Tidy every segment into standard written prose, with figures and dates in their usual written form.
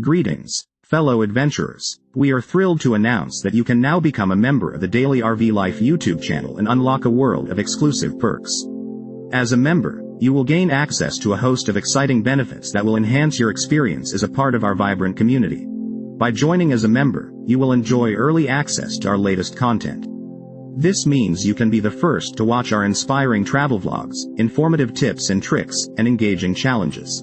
Greetings, fellow adventurers. We are thrilled to announce that you can now become a member of the Daily RV Life YouTube channel and unlock a world of exclusive perks. As a member, you will gain access to a host of exciting benefits that will enhance your experience as a part of our vibrant community. By joining as a member, you will enjoy early access to our latest content. This means you can be the first to watch our inspiring travel vlogs, informative tips and tricks, and engaging challenges.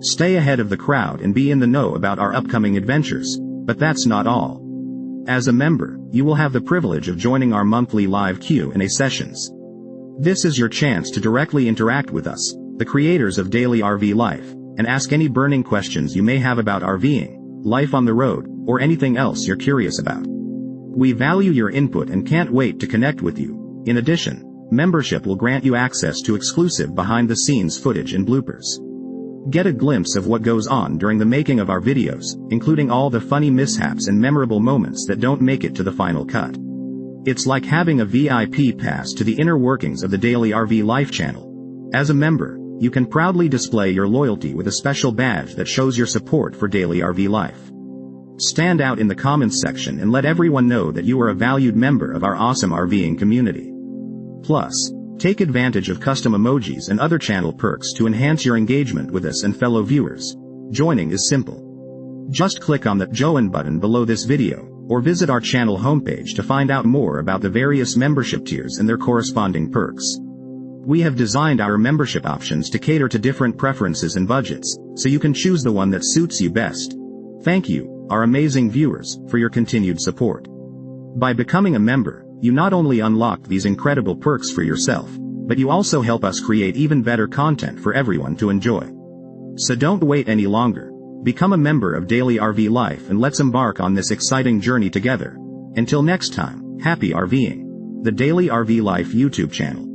Stay ahead of the crowd and be in the know about our upcoming adventures, but that's not all. As a member, you will have the privilege of joining our monthly live Q&A sessions. This is your chance to directly interact with us, the creators of Daily RV Life, and ask any burning questions you may have about RVing, life on the road, or anything else you're curious about. We value your input and can't wait to connect with you. In addition, membership will grant you access to exclusive behind-the-scenes footage and bloopers. Get a glimpse of what goes on during the making of our videos, including all the funny mishaps and memorable moments that don't make it to the final cut. It's like having a VIP pass to the inner workings of the Daily RV Life channel. As a member, you can proudly display your loyalty with a special badge that shows your support for Daily RV Life. Stand out in the comments section and let everyone know that you are a valued member of our awesome RVing community. Plus, take advantage of custom emojis and other channel perks to enhance your engagement with us and fellow viewers. Joining is simple. Just click on the Join button below this video, or visit our channel homepage to find out more about the various membership tiers and their corresponding perks. We have designed our membership options to cater to different preferences and budgets, so you can choose the one that suits you best. Thank you, our amazing viewers, for your continued support. By becoming a member, you not only unlock these incredible perks for yourself, but you also help us create even better content for everyone to enjoy. So don't wait any longer. Become a member of Daily RV Life and let's embark on this exciting journey together. Until next time, happy RVing. The Daily RV Life YouTube channel.